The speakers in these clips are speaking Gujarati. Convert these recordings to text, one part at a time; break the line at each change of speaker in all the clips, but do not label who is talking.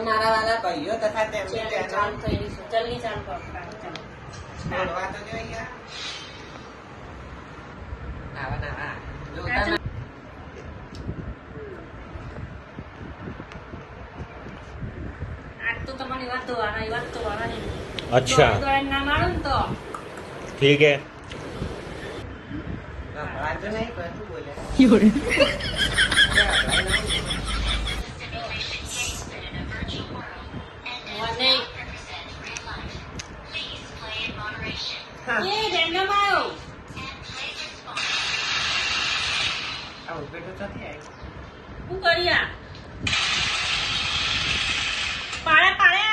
મારા વાલા ભાઈઓ તથા તેમની
ચાલુ થઈ રહી છે. જલ્દી ચાલુ કરો. ચાલો.
બોલવા તો જોઈએ આવા ના જોતા ના.
આજ તો તમારી વાત તો વાળા વાત તો વાળા નહીં.
अच्छा
દોડીને ના મારો ને તો
ठीक है
વાંધો નહીં પણ તું બોલે
મને એ રેન્ડમ આવ્યો.
આવું બેઠું નથી આવ્યું
શું કર્યા પાડે પાડે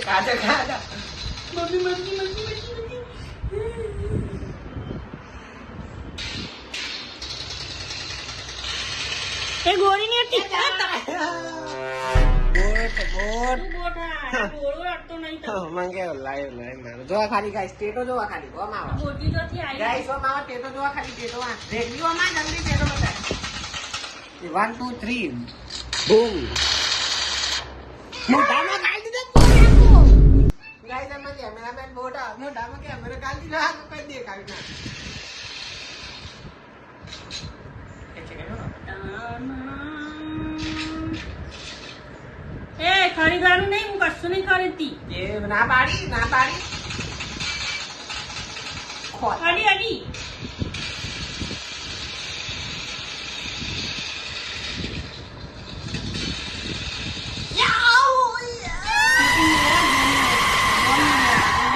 ખાધા ખાધા
એ ગોળી ની હતી
બોટ
ગોળો રાખતો નહીં તો
મંગે લાઈવ મારો જોવા ખાલી ગાઈસ ટેટો જોવા ખાલી ઓ માવા
ગોટી તો થી આવી
ગાઈસ ઓ માવા ટેટો જોવા ખાલી ટેટો આ રેડિયો માં જલ્દી ટેટો બતાય 1 2 3 બૂમ મોઢામાં ગાલી દીધો ગાઈસ અમે કેમેરામેન બોટા મોઢામાં કેમેરા ગાલી દીધો આ કોઈ દેખાડી ના
એ ખરીદવાનું નહીં હું કશું નહીં ખરીદતી
એ ના પાડી
અડી અડી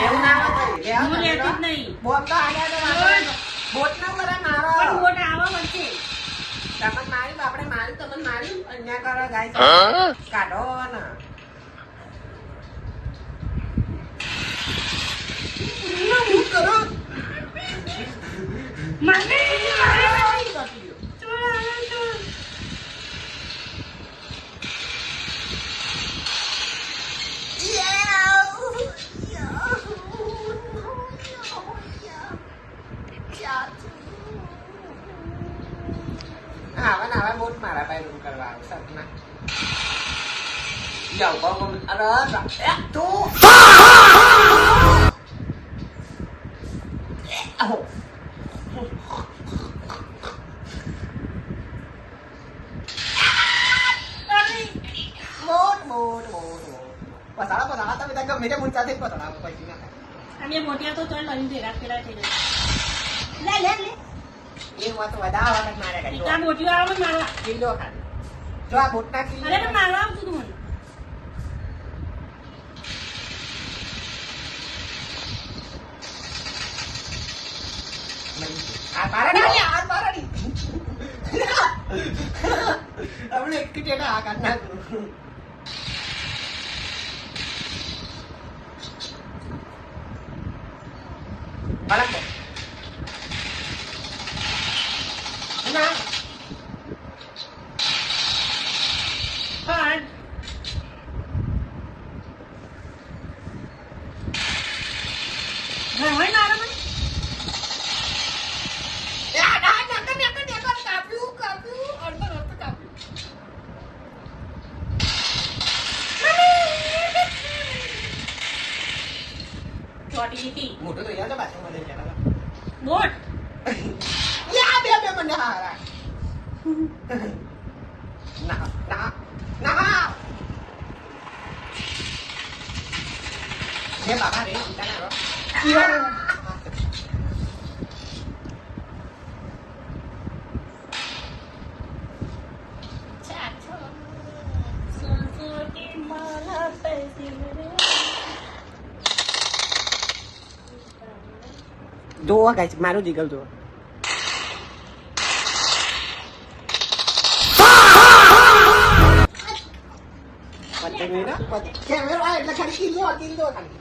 એવું ના હોય
હું લેતી જ નહીં
બોટ તો આયા તો બોટ ના કરે મારો
પણ ગોટ આવા વચ્ચે
તમને મારી આપણે મારી તમને મારી અન્યા કરો ગાઈસ કાઢો ને હું કરો
મને
આવા બોટ મારા ભાઈ રૂમ કરવા આવશે ના જાવ કોમ અરે તું આવો પસાડા તમે ત્યાં ગમે તે મુંચા થઈ પસાડા પછી ના
અમે મોટિયા તો ચાલ લઈને ભેગા પેલા થઈ જાય લે લે લે
એ વાત વધારે વખત મારે કરી
આ મોટી વાળા મારવા
કિલો ખાલી જો આ બોટના કિલો
અરે પણ મારવા આવતું તું મને
આ પારડી આ પારડી આપણે એક ટેટા આ કાઢ નાખું બાળક ના
પણ હોય ના મને ચોટી દીધી
મોટો તો યાદ પાછો મને
બોટ
યા બે બે મને હારા ના ના ના હે બાબા રે ચિંતા ના કરો જોવા ગાઈસ મારું જીગલ જો કેમેરા એટલે ખાલી કિલો ખાલી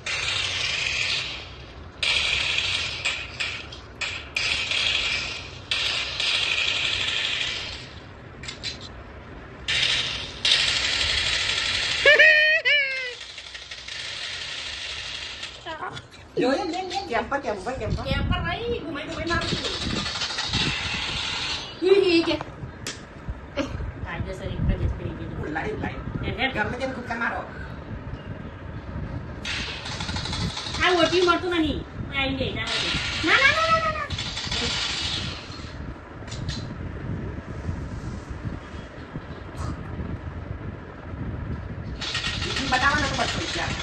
જોઈએ કેમ્પર કેમ્પર કેમ્પર
કેમ પર રહી ઘુમાઈ મારું છું ઈ કે કાયદેસર એક જ કરી દીધું
લાઈવ લાઈવ
હેડ
ગમે તેમ કુદકા મારો
આ ઓટી મળતું નહીં આવી ગઈ ના ના ના ના ના
બતાવવાનો તો બસ યાર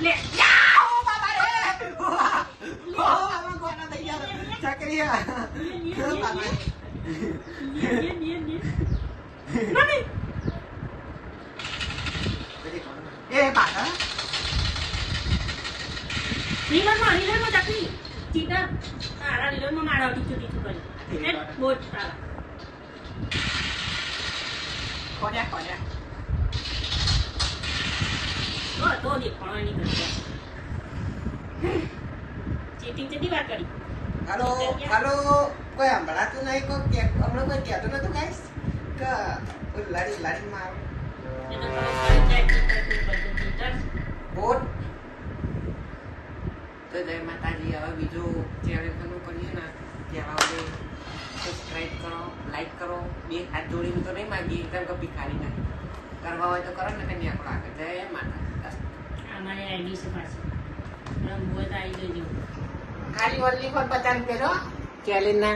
લે
જાઓ બાબા રે ઓ બાબા કોના થઈ ગયા ચકરિયા બાબા
મમ્મી
એ બાબા
રીલરમાં ચકરી ચીટર તારા રીલરમાં મારા ટીચું કરી એ બોટ તારા
કોડ્યા
તો દેખાણો નહીં કરતો ચીટિંગ ચેટી વાત કરી
હાલો હાલો કોઈ સંભળાતું નહીં કોઈ હમણાં કોઈ કહેતું નતું ગાઈસ કે લાડી લાડી માં
એને ખબર પડી જાય ચીટર
બોટ તો જય માતાજી હવે બીજું ચેનલ કરવું કરીએ ને ત્યાં હવે સબસ્ક્રાઈબ કરો લાઈક કરો બે હાથ જોડીને તો નહીં માગીએ કેમ કે ભિખારી નથી કરવા હોય તો કરો ને કંઈ આપણો આગળ જય માતા
અમારી આઈડી છે પાછી રંગ હોય તો આવી જજો
ખાલી ઓનલી ફોર 50 રૂપિયા ચેલેન્જ ના